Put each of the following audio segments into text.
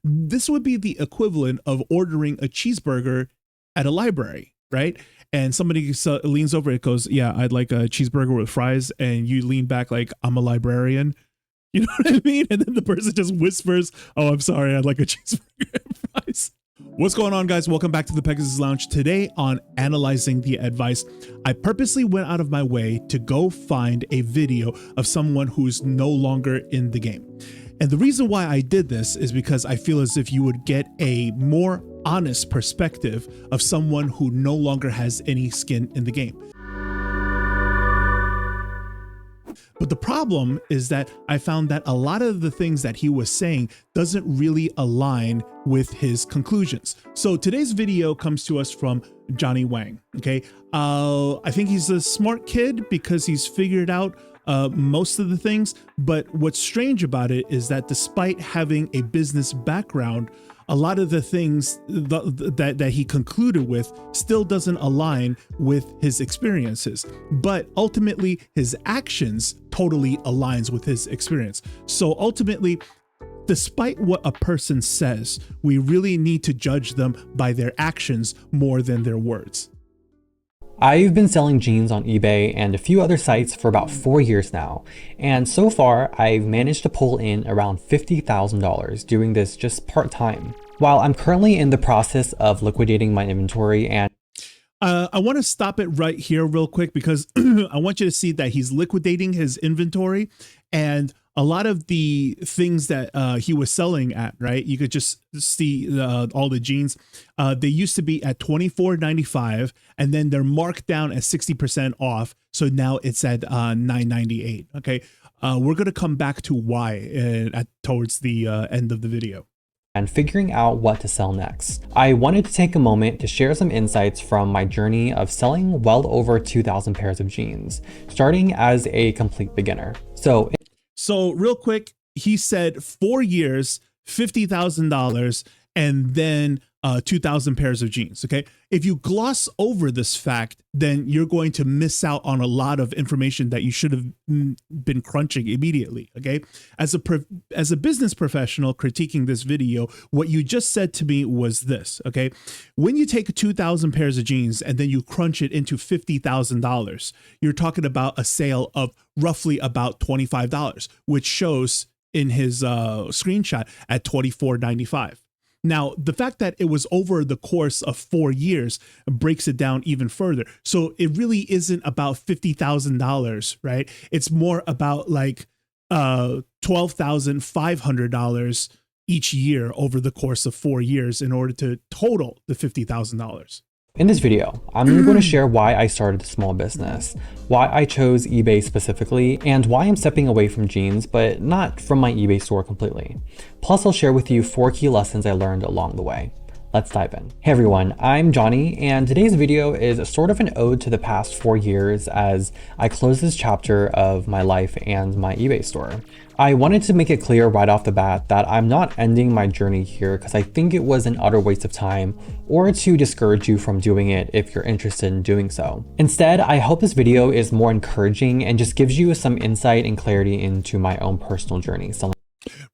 This would be the equivalent of ordering a cheeseburger at a library, right? And somebody leans over, it goes, yeah, I'd like a cheeseburger with fries. And you lean back like, I'm a librarian. You know what I mean? And then the person just whispers, oh, I'm sorry, I'd like a cheeseburger and fries. What's going on, guys? Welcome back to the Pegasus Lounge. Today on Analyzing the Advice, I purposely went out of my way to go find a video of someone who's no longer in the game. And the reason why I did this is because I feel as if you would get a more honest perspective of someone who no longer has any skin in the game. But the problem is that I found that a lot of the things that he was saying doesn't really align with his conclusions. So today's video comes to us from Johnny Wang. Okay. I think he's a smart kid because he's figured out most of the things. But what's strange about it is that despite having a business background, a lot of the things that he concluded with still doesn't align with his experiences, but ultimately his actions totally aligns with his experience. So ultimately, despite what a person says, we really need to judge them by their actions more than their words. I've been selling jeans on eBay and a few other sites for about 4 years now, and so far I've managed to pull in around $50,000 doing this just part-time. While I'm currently in the process of liquidating my inventory and I want to stop it right here real quick because I want you to see that he's liquidating his inventory, and a lot of the things that he was selling at, right? You could just see all the jeans. They used to be at $24.95, and then they're marked down at 60% off. So now it's at $9.98. Okay, we're gonna come back to why towards the end of the video. And figuring out what to sell next. I wanted to take a moment to share some insights from my journey of selling well over 2,000 pairs of jeans, starting as a complete beginner. So real quick, he said 4 years, $50,000, and then 2,000 pairs of jeans. Okay. If you gloss over this fact, then you're going to miss out on a lot of information that you should have been crunching immediately. Okay. As a business professional critiquing this video, what you just said to me was this. Okay. When you take 2,000 pairs of jeans and then you crunch it into $50,000, you're talking about a sale of roughly about $25, which shows in his screenshot at $24.95. Now, the fact that it was over the course of 4 years breaks it down even further. So it really isn't about $50,000, right? It's more about like $12,500 each year over the course of 4 years in order to total the $50,000. in this video, I'm going to share why I started a small business, why I chose eBay specifically, and why I'm stepping away from jeans, but not from my eBay store completely. Plus, I'll share with you 4 key lessons I learned along the way. Let's dive in. Hey everyone, I'm Johnny, and today's video is sort of an ode to the past 4 years as I close this chapter of my life and my eBay store. I wanted to make it clear right off the bat that I'm not ending my journey here because I think it was an utter waste of time or to discourage you from doing it if you're interested in doing so. Instead, I hope this video is more encouraging and just gives you some insight and clarity into my own personal journey.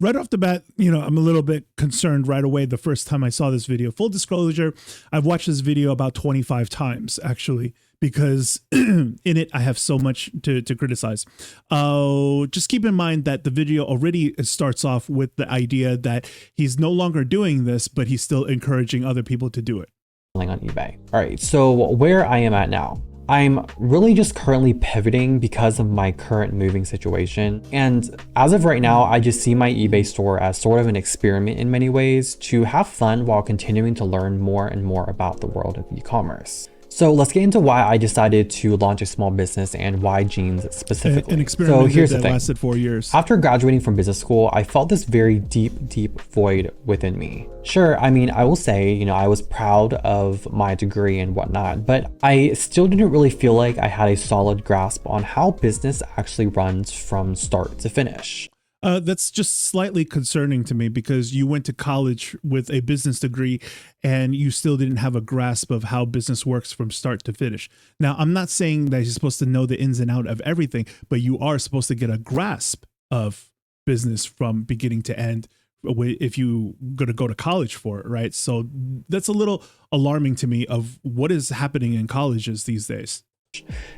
Right off the bat, I'm a little bit concerned right away the first time I saw this video. Full disclosure, I've watched this video about 25 times, actually, because in it, I have so much to criticize. Just keep in mind that the video already starts off with the idea that he's no longer doing this, but he's still encouraging other people to do it. On eBay. All right, so where I am at now. I'm really just currently pivoting because of my current moving situation. And as of right now, I just see my eBay store as sort of an experiment in many ways to have fun while continuing to learn more and more about the world of e-commerce. So let's get into why I decided to launch a small business and why jeans specifically. An experiment so here's the that thing. Lasted 4 years. After graduating from business school, I felt this very deep void within me. Sure, I mean, I will say, I was proud of my degree and whatnot, but I still didn't really feel like I had a solid grasp on how business actually runs from start to finish. That's just slightly concerning to me because you went to college with a business degree and you still didn't have a grasp of how business works from start to finish. Now, I'm not saying that you're supposed to know the ins and out of everything, but you are supposed to get a grasp of business from beginning to end, if you going to go to college for it, right? So that's a little alarming to me of what is happening in colleges these days.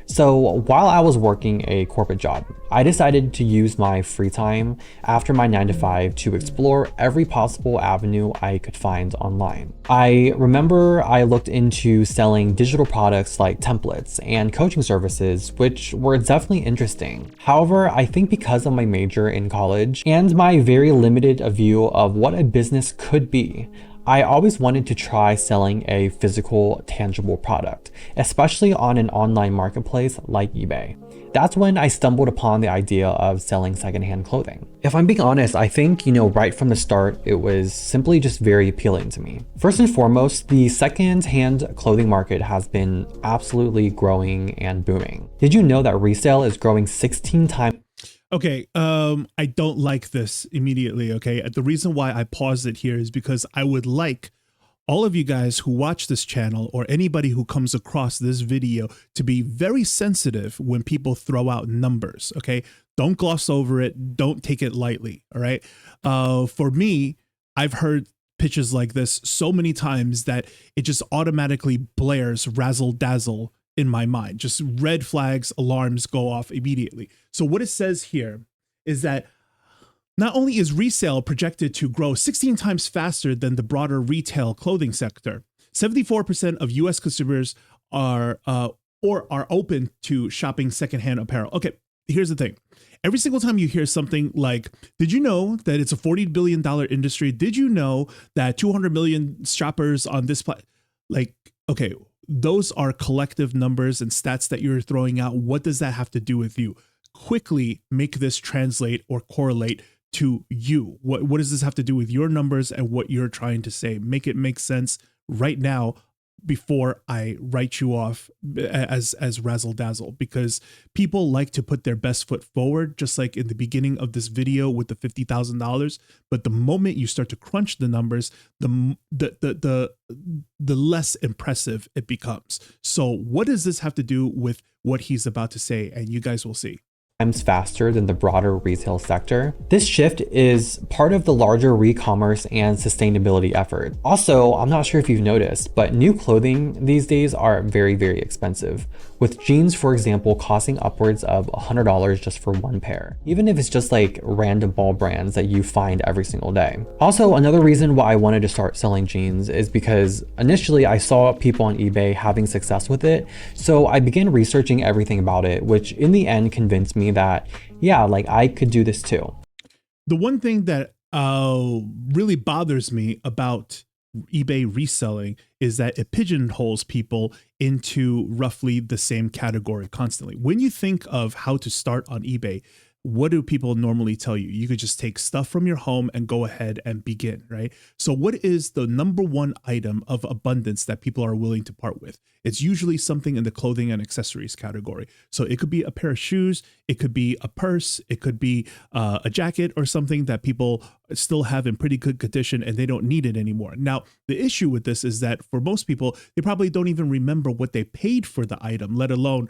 So while I was working a corporate job, I decided to use my free time after my 9 to 5 to explore every possible avenue I could find online. I remember I looked into selling digital products like templates and coaching services, which were definitely interesting. However, I think because of my major in college and my very limited view of what a business could be, I always wanted to try selling a physical, tangible product, especially on an online marketplace like eBay. That's when I stumbled upon the idea of selling secondhand clothing. If I'm being honest, I think, right from the start, it was simply just very appealing to me. First and foremost, the secondhand clothing market has been absolutely growing and booming. Did you know that resale is growing 16 times? Okay, I don't like this immediately, okay? The reason why I paused it here is because I would like all of you guys who watch this channel or anybody who comes across this video to be very sensitive when people throw out numbers, okay? Don't gloss over it. Don't take it lightly, all right? For me, I've heard pitches like this so many times that it just automatically blares razzle dazzle in my mind. Just red flags, alarms go off immediately. So what it says here is that not only is resale projected to grow 16 times faster than the broader retail clothing sector, 74% of US consumers are open to shopping secondhand apparel. Okay, here's the thing. Every single time you hear something like, did you know that it's a $40 billion industry? Did you know that 200 million shoppers on this okay, those are collective numbers and stats that you're throwing out. What does that have to do with you? Quickly make this translate or correlate to you. What does this have to do with your numbers and what you're trying to say? Make it make sense right now before I write you off as razzle dazzle, because people like to put their best foot forward, just like in the beginning of this video with the $50,000. But the moment you start to crunch the numbers, the less impressive it becomes. So what does this have to do with what he's about to say? And you guys will see. Times faster than the broader retail sector. This shift is part of the larger re-commerce and sustainability effort. Also, I'm not sure if you've noticed, but new clothing these days are very, very expensive, with jeans, for example, costing upwards of $100 just for one pair, even if it's just like random ball brands that you find every single day. Also, another reason why I wanted to start selling jeans is because initially I saw people on eBay having success with it, so I began researching everything about it, which in the end convinced me that, yeah, like I could do this too. The one thing that really bothers me about eBay reselling is that it pigeonholes people into roughly the same category constantly. When you think of how to start on eBay, what do people normally tell you? You could just take stuff from your home and go ahead and begin, right? So what is the number one item of abundance that people are willing to part with? It's usually something in the clothing and accessories category. So it could be a pair of shoes, it could be a purse, it could be a jacket or something that people still have in pretty good condition and they don't need it anymore. Now, the issue with this is that for most people, they probably don't even remember what they paid for the item, let alone,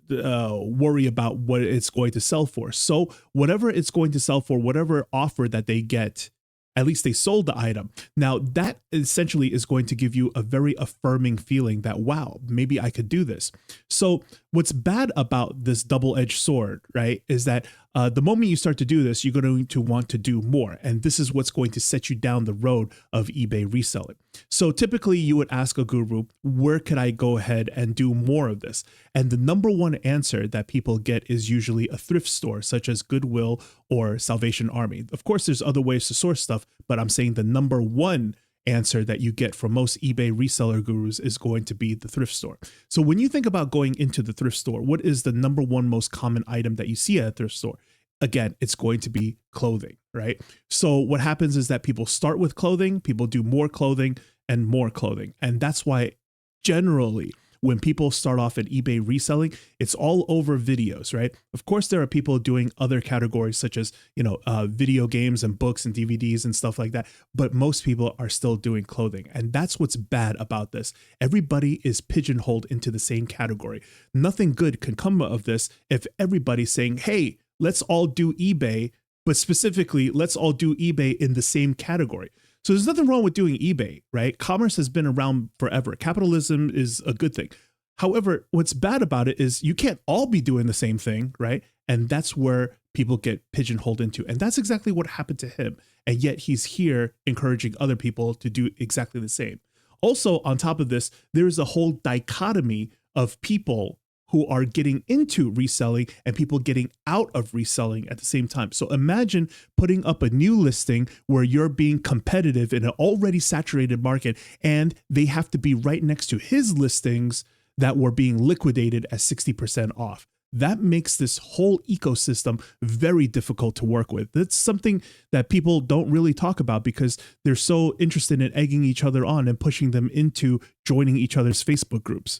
worry about what it's going to sell for. So whatever it's going to sell for, whatever offer that they get, at least they sold the item. Now that essentially is going to give you a very affirming feeling that, wow, maybe I could do this. So what's bad about this double-edged sword, right, is that the moment you start to do this, you're going to want to do more. And this is what's going to set you down the road of eBay reselling. So typically you would ask a guru, where could I go ahead and do more of this? And the number one answer that people get is usually a thrift store, such as Goodwill or Salvation Army. Of course, there's other ways to source stuff, but I'm saying the number one answer that you get from most eBay reseller gurus is going to be the thrift store. So when you think about going into the thrift store, what is the number one most common item that you see at a thrift store? Again, it's going to be clothing, right? So what happens is that people start with clothing, people do more clothing and more clothing. And that's why generally when people start off at eBay reselling, it's all over videos, right? Of course, there are people doing other categories such as, video games and books and DVDs and stuff like that. But most people are still doing clothing. And that's what's bad about this. Everybody is pigeonholed into the same category. Nothing good can come of this if everybody's saying, hey, let's all do eBay but specifically, let's all do eBay in the same category. So there's nothing wrong with doing eBay, right? Commerce has been around forever. Capitalism is a good thing. However, what's bad about it is you can't all be doing the same thing, right? And that's where people get pigeonholed into. And that's exactly what happened to him. And yet he's here encouraging other people to do exactly the same. Also, on top of this, there is a whole dichotomy of people who are getting into reselling and people getting out of reselling at the same time. So imagine putting up a new listing where you're being competitive in an already saturated market, and they have to be right next to his listings that were being liquidated at 60% off. That makes this whole ecosystem very difficult to work with. That's something that people don't really talk about because they're so interested in egging each other on and pushing them into joining each other's Facebook groups.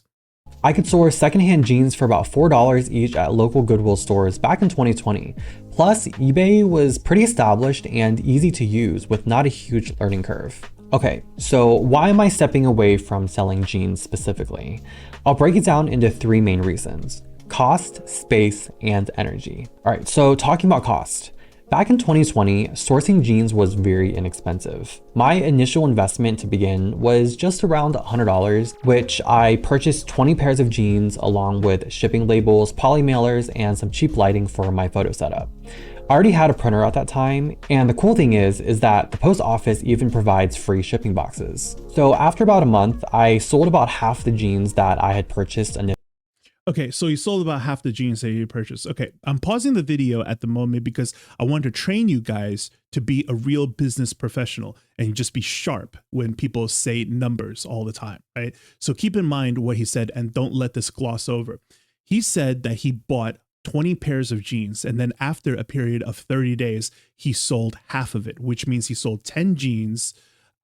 I could source secondhand jeans for about $4 each at local Goodwill stores back in 2020. Plus, eBay was pretty established and easy to use with not a huge learning curve. Okay, so why am I stepping away from selling jeans specifically? I'll break it down into three main reasons: cost, space, and energy. All right, so talking about cost. Back in 2020, sourcing jeans was very inexpensive. My initial investment to begin was just around $100, which I purchased 20 pairs of jeans along with shipping labels, poly mailers, and some cheap lighting for my photo setup. I already had a printer at that time, and the cool thing is that the post office even provides free shipping boxes. So after about a month, I sold about half the jeans that I had purchased initially. Okay, so you sold about half the jeans that you purchased. Okay, I'm pausing the video at the moment because I want to train you guys to be a real business professional and just be sharp when people say numbers all the time, right? So keep in mind what he said and don't let this gloss over. He said that he bought 20 pairs of jeans, and then after a period of 30 days, he sold half of it, which means he sold 10 jeans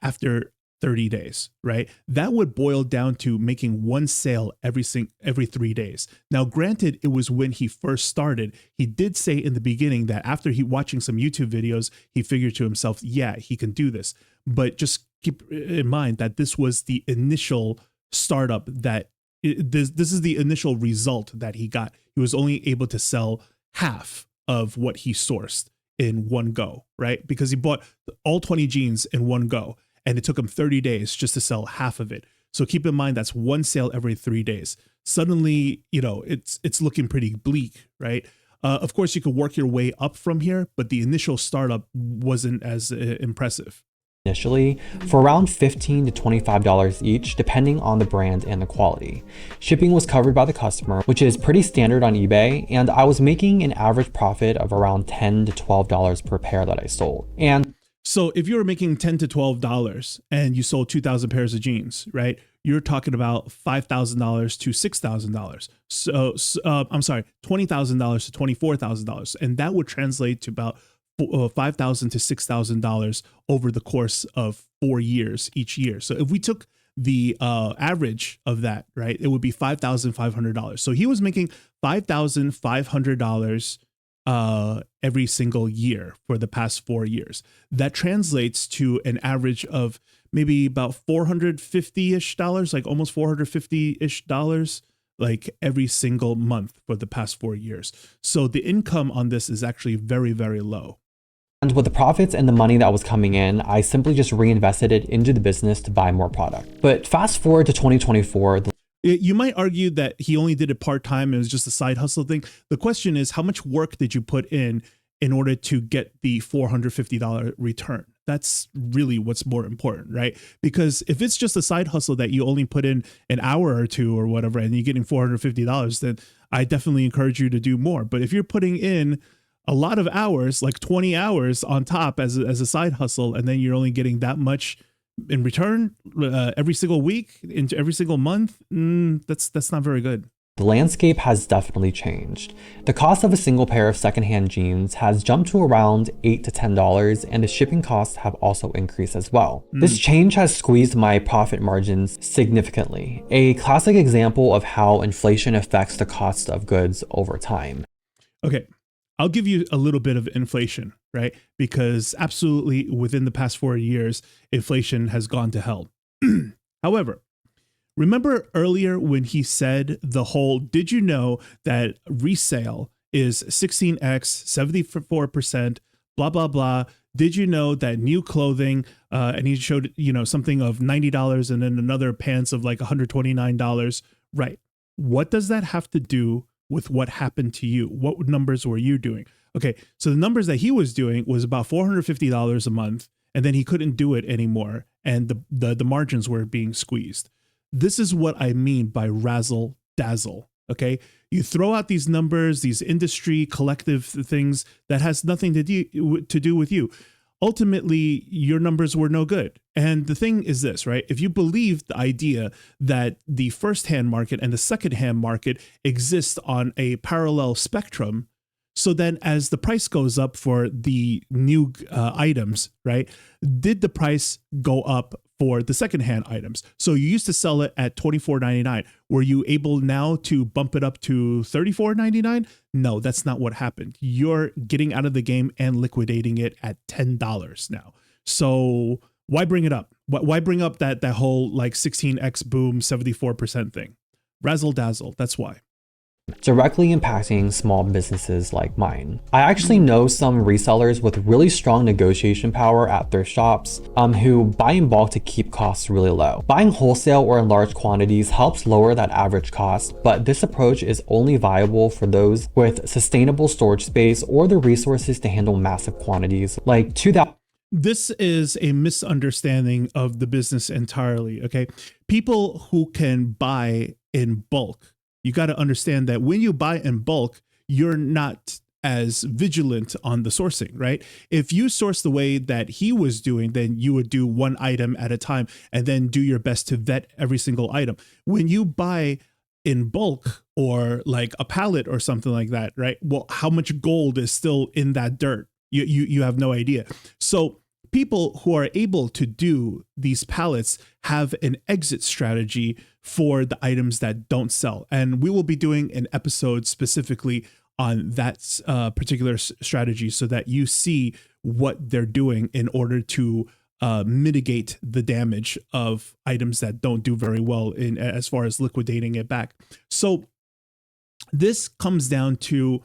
after 30 days, right? That would boil down to making one sale every 3 days. Now, granted, it was when he first started. He did say in the beginning that after he watching some YouTube videos, he figured to himself, yeah, he can do this. But just keep in mind that this was the initial startup that this is the initial result that he got. He was only able to sell half of what he sourced in one go, right? Because he bought all 20 jeans in one go. And it took him 30 days just to sell half of it. So keep in mind, that's one sale every 3 days. Suddenly, you know, it's looking pretty bleak, right? Of course, you could work your way up from here, but the initial startup wasn't as impressive. Initially for around $15 to $25 each, depending on the brand and the quality. Shipping was covered by the customer, which is pretty standard on eBay, and I was making an average profit of around $10 to $12 per pair that I sold. And so if you were making $10 to $12 and you sold 2,000 pairs of jeans, right? You're talking about $5,000 to $6,000. So I'm sorry, $20,000 to $24,000. And that would translate to about $5,000 to $6,000 over the course of 4 years each year. So if we took the average of that, right, it would be $5,500. So he was making $5,500 every single year for the past 4 years. That translates to an average of maybe about $450-ish, like almost $450-ish, like every single month for the past 4 years. So the income on this is actually very, very low. And with the profits and the money that was coming in, I simply just reinvested it into the business to buy more product. But fast forward to 2024, you might argue that he only did it part-time. It was just a side hustle thing. The question is, how much work did you put in order to get the $450 return? That's really what's more important, right? Because if it's just a side hustle that you only put in an hour or two or whatever, and you're getting $450, then I definitely encourage you to do more. But if you're putting in a lot of hours, like 20 hours on top as a side hustle, and then you're only getting that much in return every single week, into every single month, that's not very good. The landscape has definitely changed. The cost of a single pair of secondhand jeans has jumped to around $8 to $10, and the shipping costs have also increased as well. This change has squeezed my profit margins significantly, a classic example of how inflation affects the cost of goods over time. Okay, I'll give you a little bit of inflation, right? Because absolutely within the past 4 years, inflation has gone to hell. However, remember earlier when he said the whole, did you know that resale is 16x, 74%, blah, blah, blah. Did you know that new clothing, and he showed, something of $90 and then another pants of like $129. Right. What does that have to do with what happened to you? What numbers were you doing? Okay. So the numbers that he was doing was about $450 a month, and then he couldn't do it anymore. And the margins were being squeezed. This is what I mean by razzle dazzle. Okay. You throw out these numbers, these industry collective things that has nothing to do with you. Ultimately, your numbers were no good. And the thing is this, right? If you believe the idea that the first-hand market and the second-hand market exist on a parallel spectrum, so then as the price goes up for the new items, right, did the price go up for the secondhand items? So you used to sell it at $24.99. Were you able now to bump it up to $34.99? No, that's not what happened. You're getting out of the game and liquidating it at $10 now. So why bring it up? Why bring up that whole like 16x boom 74% thing? Razzle dazzle. That's why. Directly impacting small businesses like mine. I actually know some resellers with really strong negotiation power at their shops who buy in bulk to keep costs really low. Buying wholesale or in large quantities helps lower that average cost, but this approach is only viable for those with sustainable storage space or the resources to handle massive quantities like 2,000. This is a misunderstanding of the business entirely, okay? People who can buy in bulk, you got to understand that when you buy in bulk, you're not as vigilant on the sourcing, right? If you source the way that he was doing, then you would do one item at a time and then do your best to vet every single item. When you buy in bulk or like a pallet or something like that, right? Well, how much gold is still in that dirt? You have no idea. So people who are able to do these pallets have an exit strategy for the items that don't sell. And we will be doing an episode specifically on that particular strategy so that you see what they're doing in order to mitigate the damage of items that don't do very well in as far as liquidating it back. So this comes down to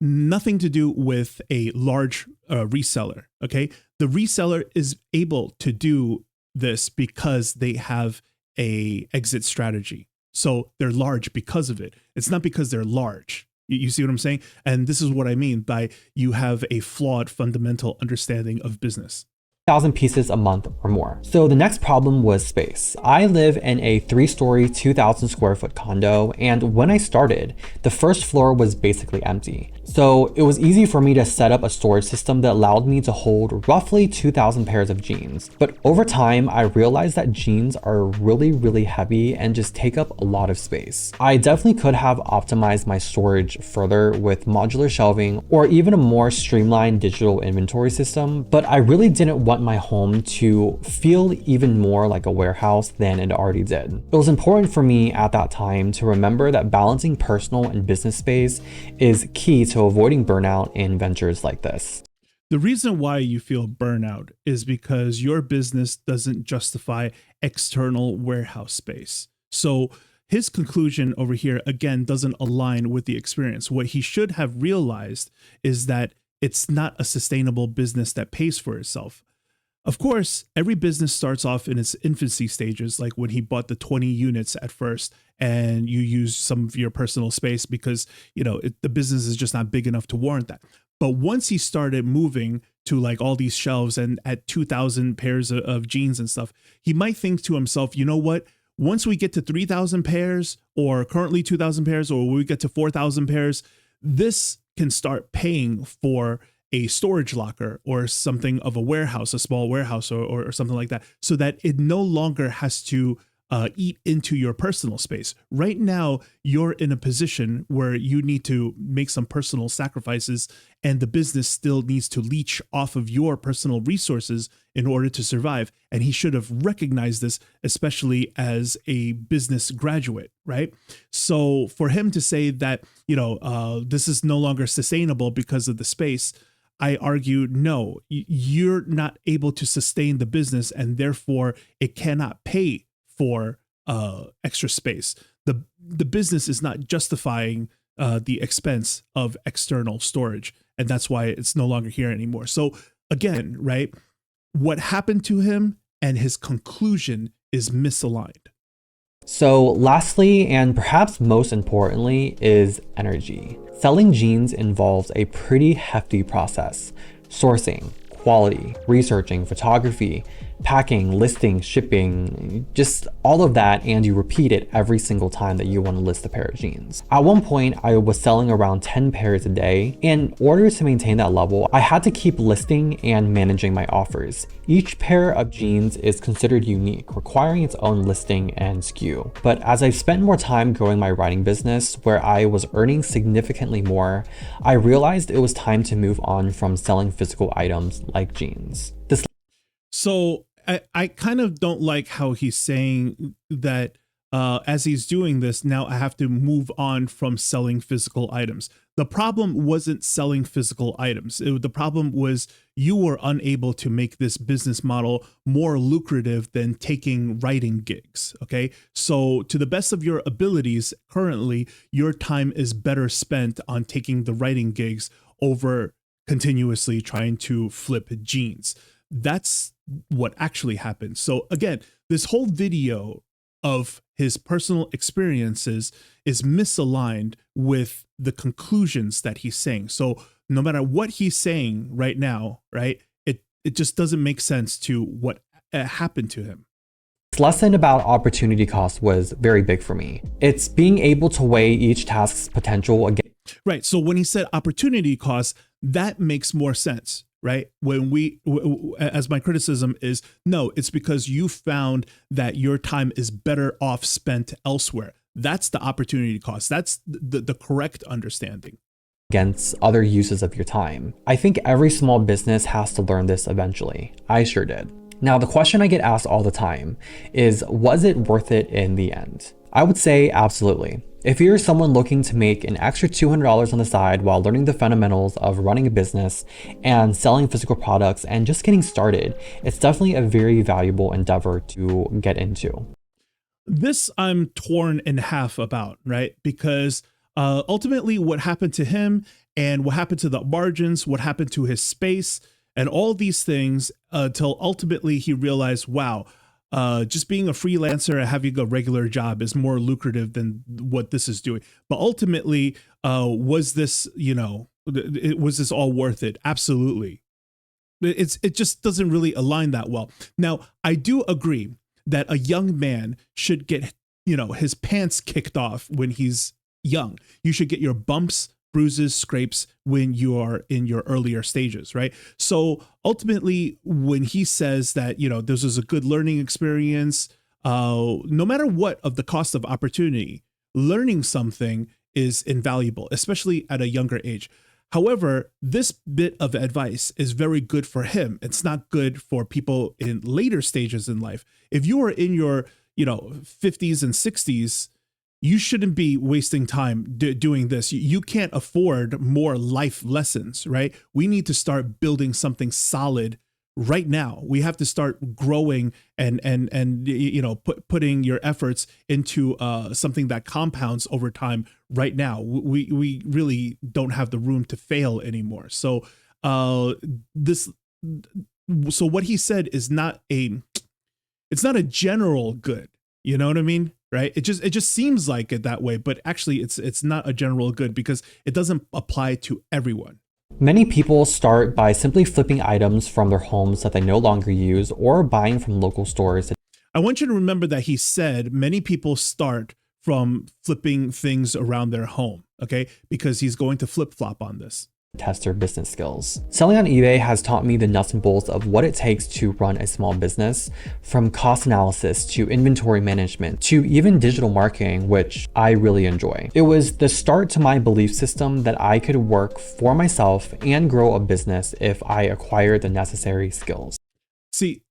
nothing to do with a large reseller. Okay. The reseller is able to do this because they have a exit strategy. So they're large because of it. It's not because they're large. You see what I'm saying? And this is what I mean by you have a flawed fundamental understanding of business. 1,000 pieces a month or more. So the next problem was space. I live in a 3-story, 2,000 square foot condo, and when I started, the first floor was basically empty. So it was easy for me to set up a storage system that allowed me to hold roughly 2,000 pairs of jeans. But over time, I realized that jeans are really, really heavy and just take up a lot of space. I definitely could have optimized my storage further with modular shelving or even a more streamlined digital inventory system, but I really didn't want my home to feel even more like a warehouse than it already did. It was important for me at that time to remember that balancing personal and business space is key to avoiding burnout in ventures like this. The reason why you feel burnout is because your business doesn't justify external warehouse space. So his conclusion over here, again, doesn't align with the experience. What he should have realized is that it's not a sustainable business that pays for itself. Of course, every business starts off in its infancy stages, like when he bought the 20 units at first and you use some of your personal space because, the business is just not big enough to warrant that. But once he started moving to like all these shelves and at 2,000 pairs of jeans and stuff, he might think to himself, you know what? Once we get to 3,000 pairs or currently 2,000 pairs, or we get to 4,000 pairs, this can start paying for a storage locker or something of a warehouse, a small warehouse or something like that, so that it no longer has to eat into your personal space. Right now, you're in a position where you need to make some personal sacrifices and the business still needs to leech off of your personal resources in order to survive. And he should have recognized this, especially as a business graduate, right? So for him to say that, this is no longer sustainable because of the space, I argue, no, you're not able to sustain the business and therefore it cannot pay for extra space. The business is not justifying the expense of external storage. and that's why it's no longer here anymore. So again, right, what happened to him and his conclusion is misaligned. So lastly, and perhaps most importantly, is energy. Selling jeans involves a pretty hefty process: sourcing, quality, researching, photography, packing, listing, shipping, just all of that, and you repeat it every single time that you want to list a pair of jeans. At one point, I was selling around 10 pairs a day. In order to maintain that level, I had to keep listing and managing my offers. Each pair of jeans is considered unique, requiring its own listing and SKU. But as I've spent more time growing my writing business, where I was earning significantly more, I realized it was time to move on from selling physical items like jeans. So I kind of don't like how he's saying that as he's doing this, now I have to move on from selling physical items. The problem wasn't selling physical items. The problem was you were unable to make this business model more lucrative than taking writing gigs. Okay. So to the best of your abilities, currently, your time is better spent on taking the writing gigs over continuously trying to flip jeans. That's what actually happened. So again, this whole video of his personal experiences is misaligned with the conclusions that he's saying. So no matter what he's saying right now, right, it just doesn't make sense to what happened to him. This lesson about opportunity cost was very big for me. It's being able to weigh each task's potential against. Right. So when he said opportunity cost, that makes more sense, right? When as my criticism is, no, it's because you found that your time is better off spent elsewhere. That's the opportunity cost. That's the correct understanding. Against other uses of your time. I think every small business has to learn this eventually. I sure did. Now, the question I get asked all the time is, was it worth it in the end? I would say absolutely. If you're someone looking to make an extra $200 on the side while learning the fundamentals of running a business and selling physical products and just getting started, it's definitely a very valuable endeavor to get into. This I'm torn in half about, right? Because ultimately what happened to him and what happened to the margins, what happened to his space and all these things till ultimately he realized, wow, just being a freelancer and having a regular job is more lucrative than what this is doing. But ultimately, was this, was this all worth it? Absolutely. It just doesn't really align that well. Now, I do agree that a young man should get, his pants kicked off when he's young. You should get your bumps, bruises, scrapes when you are in your earlier stages, right? So ultimately, when he says that, this is a good learning experience, no matter what of the cost of opportunity, learning something is invaluable, especially at a younger age. However, this bit of advice is very good for him. It's not good for people in later stages in life. If you are in your, 50s and 60s, you shouldn't be wasting time doing this. You can't afford more life lessons, right? We need to start building something solid right now. We have to start growing and putting your efforts into something that compounds over time right now. We really don't have the room to fail anymore. So so what he said is it's not a general good. You know what I mean? Right? It just seems like it that way, but actually it's not a general good because it doesn't apply to everyone. Many people start by simply flipping items from their homes that they no longer use or buying from local stores. I want you to remember that he said many people start from flipping things around their home, okay? Because he's going to flip-flop on this. Test their business skills. Selling on eBay has taught me the nuts and bolts of what it takes to run a small business, from cost analysis to inventory management to even digital marketing, which I really enjoy. It was the start to my belief system that I could work for myself and grow a business if I acquired the necessary skills. See,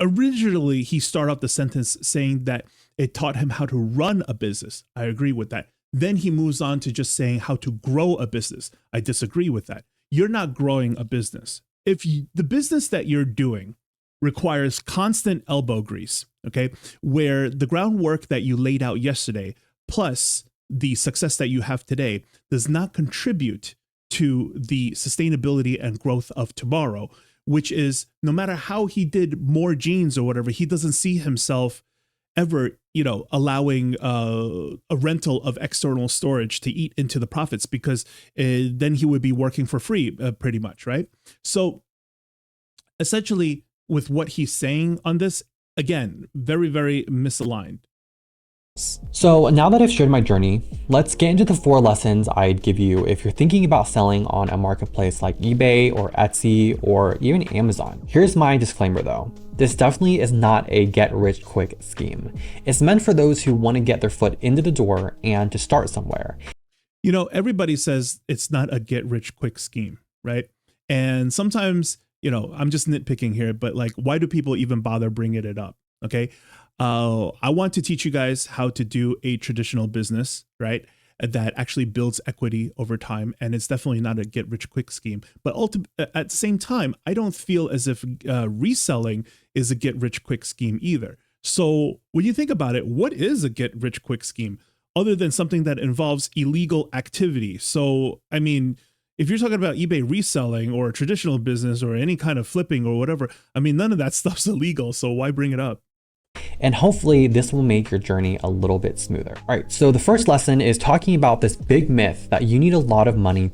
originally he started off the sentence saying that it taught him how to run a business. I agree with that. Then he moves on to just saying how to grow a business. I disagree with that. You're not growing a business. If the business that you're doing requires constant elbow grease, okay, where the groundwork that you laid out yesterday, plus the success that you have today, does not contribute to the sustainability and growth of tomorrow, which is no matter how he did more jeans or whatever, he doesn't see himself ever, allowing a rental of external storage to eat into the profits, because then he would be working for free pretty much, right? So essentially with what he's saying on this, again, very, very misaligned. So now that I've shared my journey, let's get into the 4 lessons I'd give you if you're thinking about selling on a marketplace like eBay or Etsy or even Amazon. Here's my disclaimer though. This definitely is not a get-rich-quick scheme. It's meant for those who want to get their foot into the door and to start somewhere. Everybody says it's not a get-rich-quick scheme, right? And sometimes, I'm just nitpicking here, but like, why do people even bother bringing it up? Okay. I want to teach you guys how to do a traditional business, right? That actually builds equity over time. And it's definitely not a get rich quick scheme. But at the same time, I don't feel as if reselling is a get rich quick scheme either. So when you think about it, what is a get rich quick scheme other than something that involves illegal activity? So, I mean, if you're talking about eBay reselling or a traditional business or any kind of flipping or whatever, I mean, none of that stuff's illegal. So why bring it up? And hopefully this will make your journey a little bit smoother. All right, so the first lesson is talking about this big myth that you need a lot of money.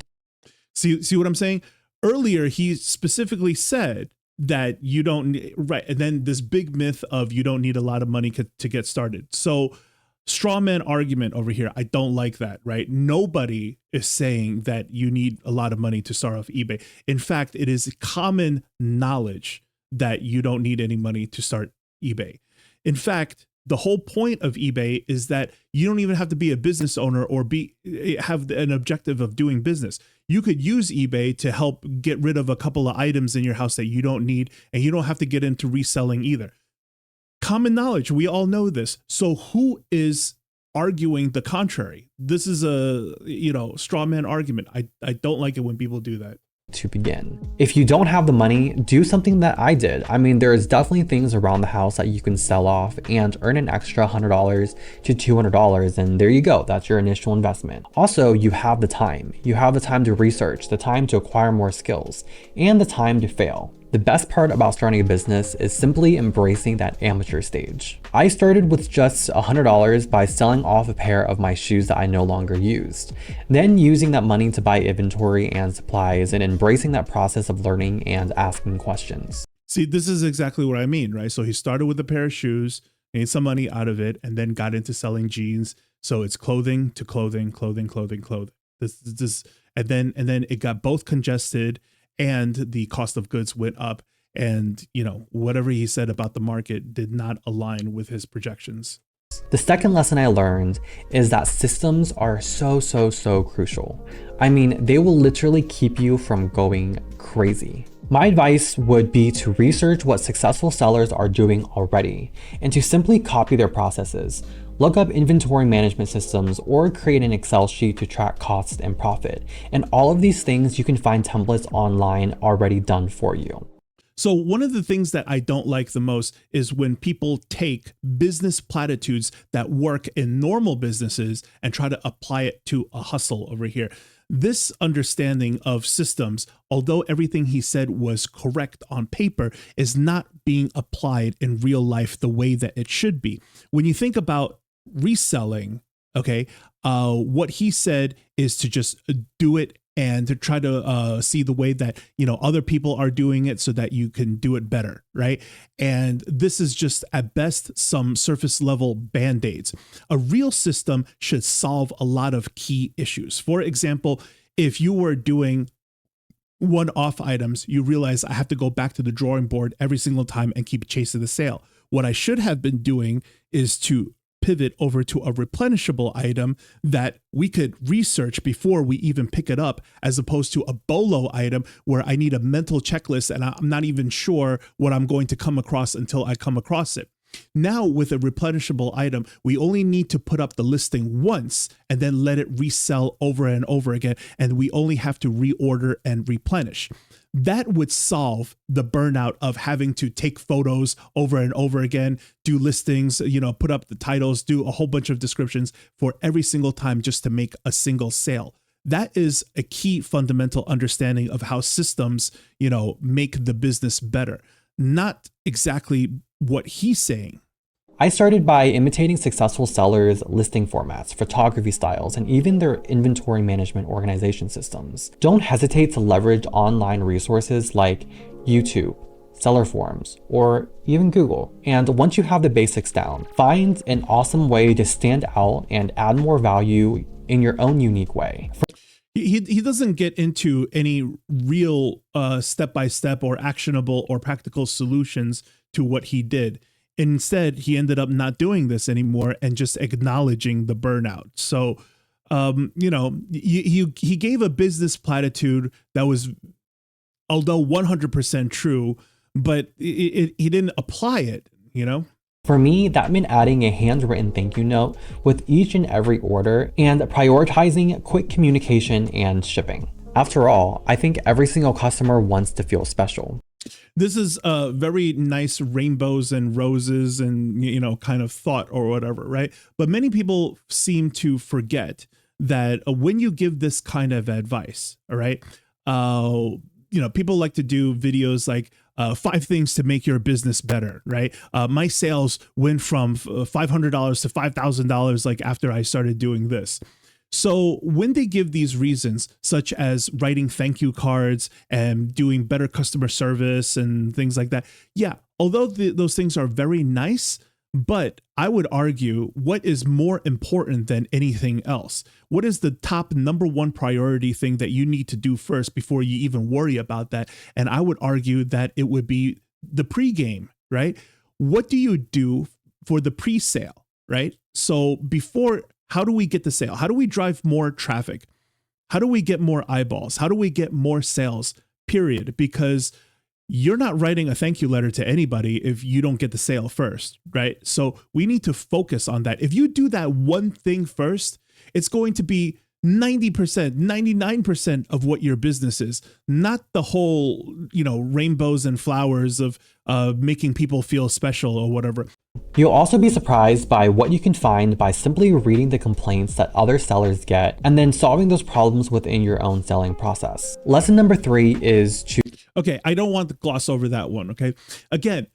See what I'm saying? Earlier, he specifically said that you don't, right? And then this big myth of you don't need a lot of money to get started. So straw man argument over here. I don't like that, right? Nobody is saying that you need a lot of money to start off eBay. In fact, it is common knowledge that you don't need any money to start eBay. In fact, the whole point of eBay is that you don't even have to be a business owner or have an objective of doing business. You could use eBay to help get rid of a couple of items in your house that you don't need, and you don't have to get into reselling either. Common knowledge, we all know this. So who is arguing the contrary? This is a, straw man argument. I don't like it when people do that. To begin. If you don't have the money, do something that I did. I mean, there's definitely things around the house that you can sell off and earn an extra $100 to $200, and there you go. That's your initial investment. Also, you have the time. You have the time to research, the time to acquire more skills, and the time to fail. The best part about starting a business is simply embracing that amateur stage. I started with just $100 by selling off a pair of my shoes that I no longer used, then using that money to buy inventory and supplies and embracing that process of learning and asking questions. See, this is exactly what I mean, right? So he started with a pair of shoes, made some money out of it, and then got into selling jeans. So it's clothing to clothing. This, and then it got both congested, and the cost of goods went up, and whatever he said about the market did not align with his projections. The second lesson I learned is that systems are so crucial. I mean, they will literally keep you from going crazy. My advice would be to research what successful sellers are doing already and to simply copy their processes. Look up inventory management systems or create an Excel sheet to track cost and profit. And all of these things you can find templates online already done for you. So one of the things that I don't like the most is when people take business platitudes that work in normal businesses and try to apply it to a hustle over here. This understanding of systems, although everything he said was correct on paper, is not being applied in real life the way that it should be. When you think about reselling, okay, what he said is to just do it and to try to see the way that other people are doing it so that you can do it better, right? And this is just at best some surface level band-aids. A real system should solve a lot of key issues. For example, if you were doing one-off items, you realize I have to go back to the drawing board every single time and keep chasing the sale. What I should have been doing is to pivot over to a replenishable item that we could research before we even pick it up, as opposed to a BOLO item where I need a mental checklist and I'm not even sure what I'm going to come across until I come across it. Now with a replenishable item, we only need to put up the listing once and then let it resell over and over again. And we only have to reorder and replenish. That would solve the burnout of having to take photos over and over again, do listings, put up the titles, do a whole bunch of descriptions for every single time just to make a single sale. That is a key fundamental understanding of how systems, make the business better, not exactly what he's saying. I started by imitating successful sellers' listing formats, photography styles, and even their inventory management organization systems. Don't hesitate to leverage online resources like YouTube, seller forums, or even Google. And once you have the basics down, find an awesome way to stand out and add more value in your own unique way. He doesn't get into any real step-by-step or actionable or practical solutions to what he did. Instead, he ended up not doing this anymore and just acknowledging the burnout. So, he gave a business platitude that was, although 100% true, but he didn't apply it, For me, that meant adding a handwritten thank you note with each and every order and prioritizing quick communication and shipping. After all, I think every single customer wants to feel special. This is very nice rainbows and roses and, kind of thought or whatever, right? But many people seem to forget that when you give this kind of advice, all right, people like to do videos like 5 things to make your business better, right? My sales went from $500 to $5,000 like after I started doing this. So when they give these reasons, such as writing thank you cards and doing better customer service and things like that, yeah, although those things are very nice, but I would argue what is more important than anything else? What is the top number one priority thing that you need to do first before you even worry about that? And I would argue that it would be the pregame, right? What do you do for the pre-sale, right? So before, how do we get the sale? How do we drive more traffic? How do we get more eyeballs? How do we get more sales, period? Because you're not writing a thank you letter to anybody if you don't get the sale first, right? So we need to focus on that. If you do that one thing first, it's going to be 90%, 99% of what your business is, not the whole, rainbows and flowers of making people feel special or whatever. You'll also be surprised by what you can find by simply reading the complaints that other sellers get and then solving those problems within your own selling process. Lesson number 3 is choose. Okay, I don't want to gloss over that one, okay? Again,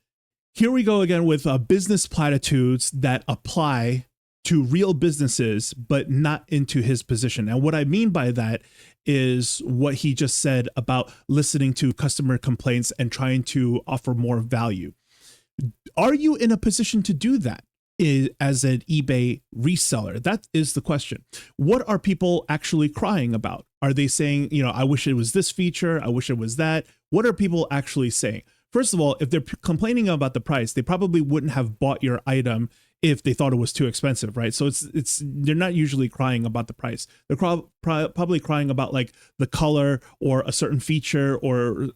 here we go again with business platitudes that apply to real businesses, but not into his position. And what I mean by that is what he just said about listening to customer complaints and trying to offer more value. Are you in a position to do that as an eBay reseller? That is the question. What are people actually crying about? Are they saying, I wish it was this feature, I wish it was that? What are people actually saying? First of all, if they're complaining about the price, they probably wouldn't have bought your item if they thought it was too expensive, right? So they're not usually crying about the price. They're probably crying about like the color or a certain feature or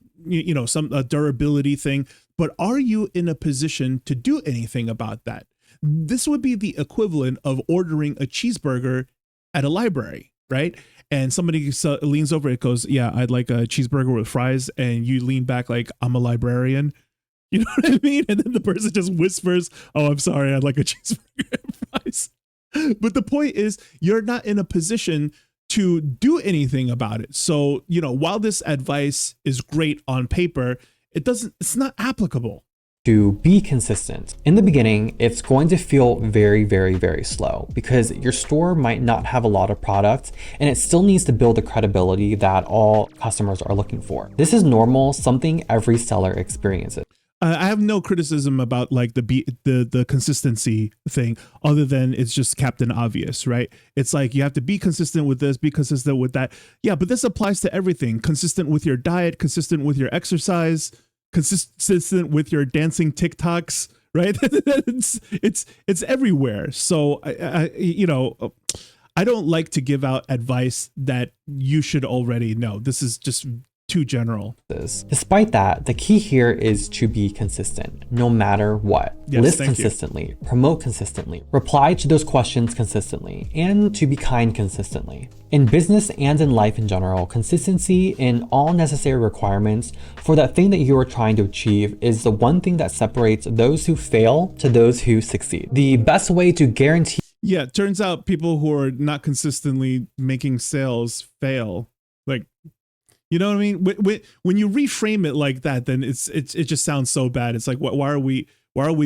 some durability thing. But are you in a position to do anything about that? This would be the equivalent of ordering a cheeseburger at a library, right? And somebody leans over, it goes, yeah, I'd like a cheeseburger with fries. And you lean back like, I'm a librarian. You know what I mean? And then the person just whispers, oh, I'm sorry, I'd like a cheeseburger and fries. But the point is, you're not in a position to do anything about it. So, while this advice is great on paper, it's not applicable. To be consistent. In the beginning, it's going to feel very, very, very slow because your store might not have a lot of product and it still needs to build the credibility that all customers are looking for. This is normal, something every seller experiences. I have no criticism about like the consistency thing, other than it's just Captain Obvious, right? It's like you have to be consistent with this, be consistent with that. Yeah, but this applies to everything. Consistent with your diet, consistent with your exercise, consistent with your dancing TikToks, right? it's everywhere. So I don't like to give out advice that you should already know. This is just too general. Despite that, the key here is to be consistent, no matter what. Yes, list consistently, promote consistently, reply to those questions consistently, and to be kind consistently. In business and in life in general, consistency in all necessary requirements for that thing that you are trying to achieve is the one thing that separates those who fail to those who succeed. The best way to guarantee Yeah, it turns out people who are not consistently making sales fail. Like, you know what I mean? When you reframe it like that, then it just sounds so bad. It's like, why are we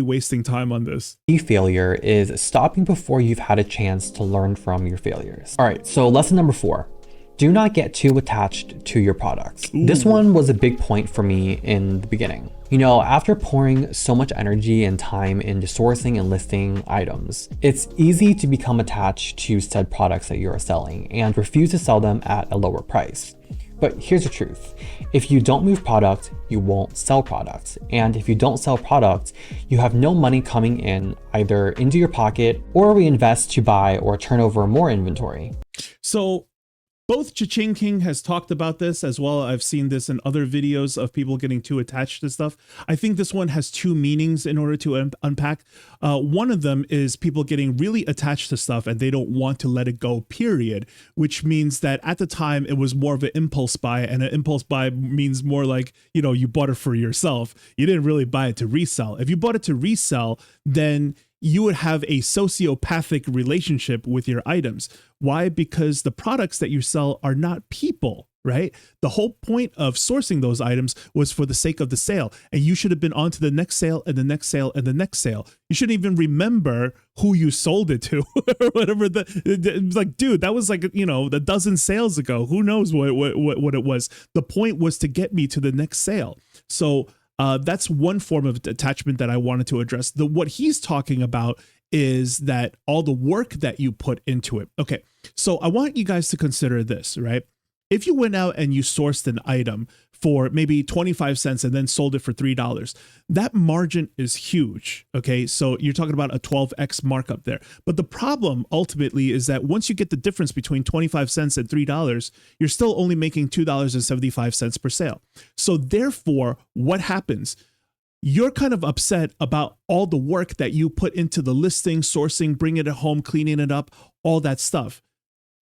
wasting time on this? Key failure is stopping before you've had a chance to learn from your failures. All right, so lesson number 4. Do not get too attached to your products. Ooh. This one was a big point for me in the beginning. You know, after pouring so much energy and time into sourcing and listing items, it's easy to become attached to said products that you're selling and refuse to sell them at a lower price. But here's the truth. If you don't move product, you won't sell products. And if you don't sell products, you have no money coming in either into your pocket or reinvest to buy or turn over more inventory. So both Cha-Ching King has talked about this as well. I've seen this in other videos of people getting too attached to stuff. I think this one has two meanings in order to unpack. One of them is people getting really attached to stuff and they don't want to let it go, period, which means that at the time it was more of an impulse buy, and an impulse buy means more like, you know, you bought it for yourself. You didn't really buy it to resell. If you bought it to resell, then you would have a sociopathic relationship with your items. Why? Because the products that you sell are not people, right? The whole point of sourcing those items was for the sake of the sale. And you should have been on to the next sale and the next sale and the next sale. You shouldn't even remember who you sold it to or whatever. Like, dude, that was like, you know, a dozen sales ago. Who knows what it was? The point was to get me to the next sale. So that's one form of attachment that I wanted to address. What he's talking about is that all the work that you put into it. Okay, so I want you guys to consider this, right? If you went out and you sourced an item for maybe 25 cents and then sold it for $3, that margin is huge. Okay, so you're talking about a 12x markup there. But the problem ultimately is that once you get the difference between 25 cents and $3, you're still only making $2.75 per sale. So therefore, what happens? You're kind of upset about all the work that you put into the listing, sourcing, bringing it home, cleaning it up, all that stuff.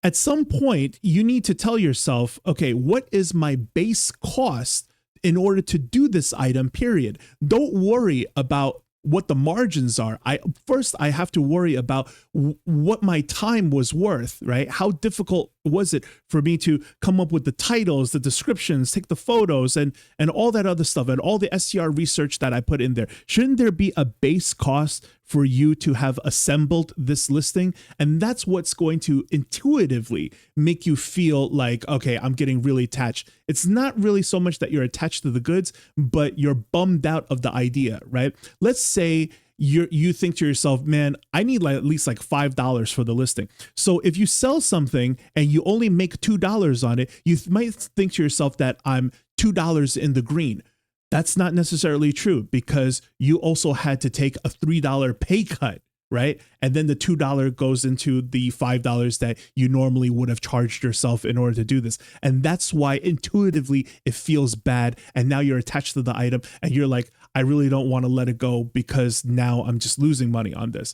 At some point, you need to tell yourself, okay, what is my base cost in order to do this item, period? Don't worry about what the margins are. First, I have to worry about what my time was worth, right? How difficult was it for me to come up with the titles, the descriptions, take the photos, and all that other stuff, and all the SER research that I put in there? Shouldn't there be a base cost for you to have assembled this listing? And that's what's going to intuitively make you feel like, okay, I'm getting really attached. It's not really so much that you're attached to the goods, but you're bummed out of the idea, right? Let's say you think to yourself, man, I need at least like $5 for the listing. So if you sell something and you only make $2 on it, you might think to yourself that I'm $2 in the green. That's not necessarily true, because you also had to take a $3 pay cut, right? And then the $2 goes into the $5 that you normally would have charged yourself in order to do this. And that's why intuitively it feels bad. And now you're attached to the item and you're like, I really don't want to let it go because now I'm just losing money on this.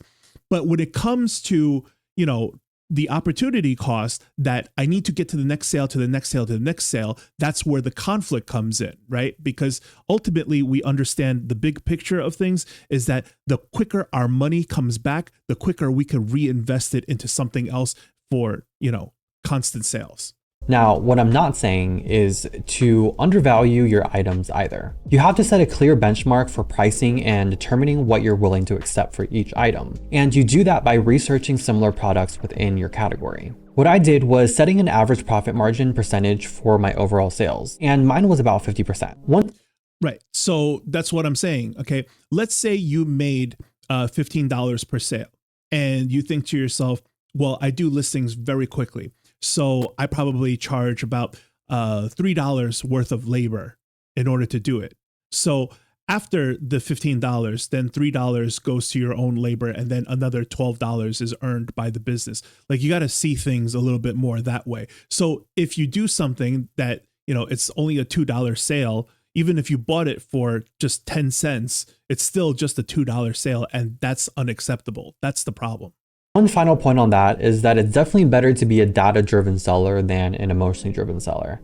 But when it comes to, you know, the opportunity cost that I need to get to the next sale, to the next sale, to the next sale, that's where the conflict comes in, right? Because ultimately we understand the big picture of things is that the quicker our money comes back, the quicker we can reinvest it into something else for, you know, constant sales. Now, what I'm not saying is to undervalue your items either. You have to set a clear benchmark for pricing and determining what you're willing to accept for each item. And you do that by researching similar products within your category. What I did was setting an average profit margin percentage for my overall sales, and mine was about 50%. Right. So that's what I'm saying. Okay. Let's say you made $15 per sale and you think to yourself, well, I do listings very quickly, so I probably charge about $3 worth of labor in order to do it. So after the $15, then $3 goes to your own labor, and then another $12 is earned by the business. Like, you got to see things a little bit more that way. So if you do something that, you know, it's only a $2 sale, even if you bought it for just 10 cents, it's still just a $2 sale, and that's unacceptable. That's the problem. One final point on that is that it's definitely better to be a data-driven seller than an emotionally driven seller.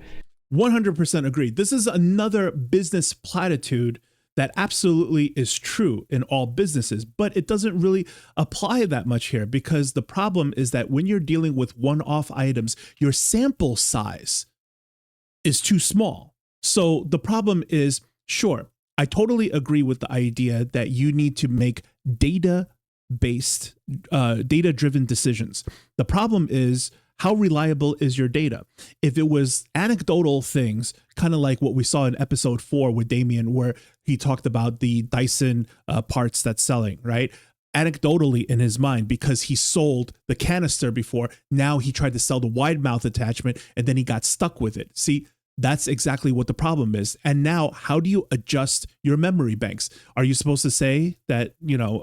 100% agreed. This is another business platitude That absolutely is true in all businesses, but it doesn't really apply that much here because the problem is that when you're dealing with one-off items, your sample size is too small. So the problem is, sure, I totally agree with the idea that you need to make data-based, data-driven decisions. The problem is, how reliable is your data? If it was anecdotal things, kind of like what we saw in episode 4 with Damien, where he talked about the Dyson parts that's selling, right? Anecdotally in his mind, because he sold the canister before, now he tried to sell the wide mouth attachment and then he got stuck with it. See, that's exactly what the problem is. And now, how do you adjust your memory banks? Are you supposed to say that,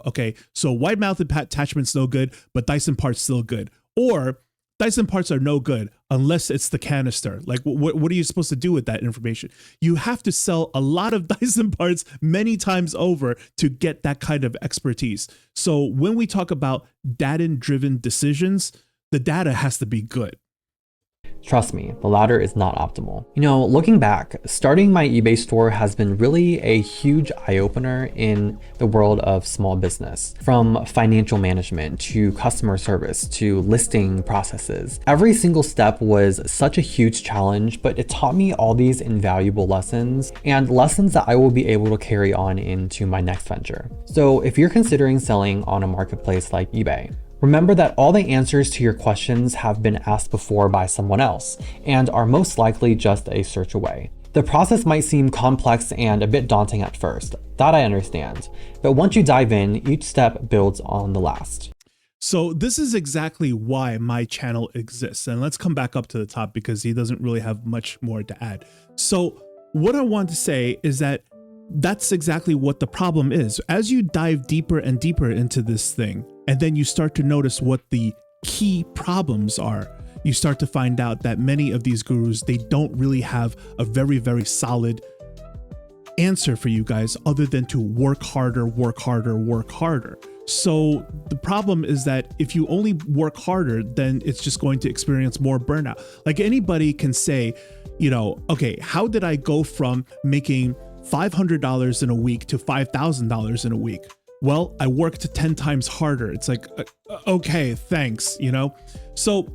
okay, so wide mouth attachment's no good, but Dyson parts still good? Or Dyson parts are no good unless it's the canister. Like, what are you supposed to do with that information? You have to sell a lot of Dyson parts many times over to get that kind of expertise. So when we talk about data-driven decisions, the data has to be good. Trust me, the latter is not optimal. Looking back, starting my eBay store has been really a huge eye-opener in the world of small business. From financial management to customer service to listing processes. Every single step was such a huge challenge, but it taught me all these invaluable lessons and lessons that I will be able to carry on into my next venture. So if you're considering selling on a marketplace like eBay, remember that all the answers to your questions have been asked before by someone else and are most likely just a search away. The process might seem complex and a bit daunting at first, that I understand, but once you dive in, each step builds on the last. So this is exactly why my channel exists. And let's come back up to the top because he doesn't really have much more to add. So what I want to say is that that's exactly what the problem is. As you dive deeper and deeper into this thing, and then you start to notice what the key problems are, you start to find out that many of these gurus, they don't really have a very, very solid answer for you guys other than to work harder, work harder, work harder. So the problem is that if you only work harder, then it's just going to experience more burnout. Like anybody can say, okay, how did I go from making $500 in a week to $5,000 in a week? Well, I worked 10 times harder. It's like, okay, thanks, So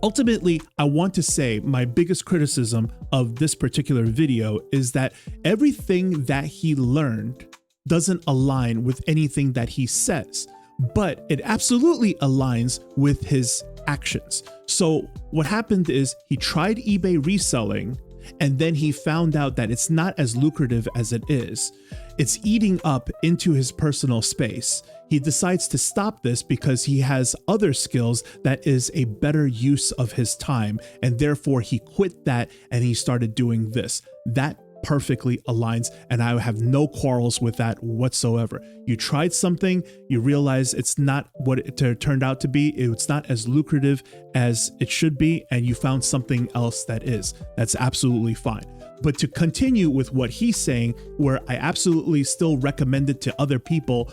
ultimately, I want to say my biggest criticism of this particular video is that everything that he learned doesn't align with anything that he says, but it absolutely aligns with his actions. So what happened is he tried eBay reselling, and then he found out that it's not as lucrative as it is. It's eating up into his personal space. He decides to stop this because he has other skills that is a better use of his time, and therefore he quit that and he started doing this. That perfectly aligns, and I have no quarrels with that whatsoever. You tried something, you realize it's not what it turned out to be, it's not as lucrative as it should be, and you found something else that is. That's absolutely fine. But to continue with what he's saying, where I absolutely still recommend it to other people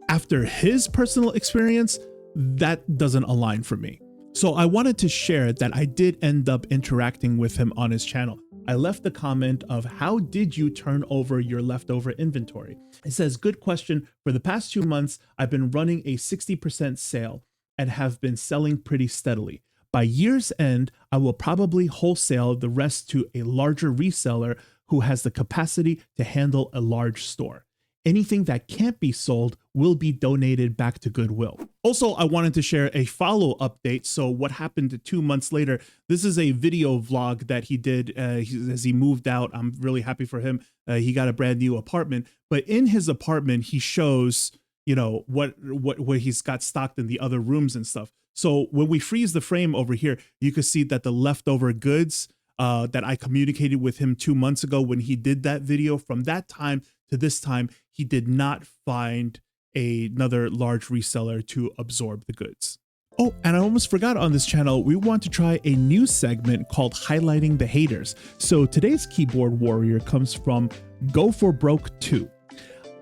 after his personal experience, that doesn't align for me. So I wanted to share that I did end up interacting with him on his channel. I left the comment of, how did you turn over your leftover inventory? It says, good question. For the past 2 months, I've been running a 60% sale and have been selling pretty steadily. By year's end, I will probably wholesale the rest to a larger reseller who has the capacity to handle a large store. Anything that can't be sold will be donated back to Goodwill. Also, I wanted to share a follow update. So what happened 2 months later, this is a video vlog that he did as he moved out. I'm really happy for him. He got a brand new apartment, but in his apartment, he shows, what he's got stocked in the other rooms and stuff. So when we freeze the frame over here, you can see that the leftover goods that I communicated with him 2 months ago when he did that video, from that time to this time, he did not find another large reseller to absorb the goods. Oh, and I almost forgot, on this channel, we want to try a new segment called Highlighting the Haters. So today's keyboard warrior comes from Go for Broke 2.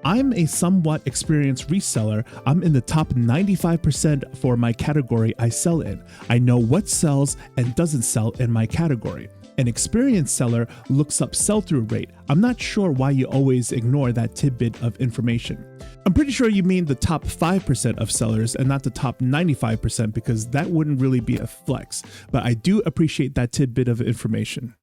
I'm a somewhat experienced reseller. I'm in the top 95% for my category I sell in. I know what sells and doesn't sell in my category. An experienced seller looks up sell-through rate. I'm not sure why you always ignore that tidbit of information. I'm pretty sure you mean the top 5% of sellers and not the top 95% because that wouldn't really be a flex, but I do appreciate that tidbit of information.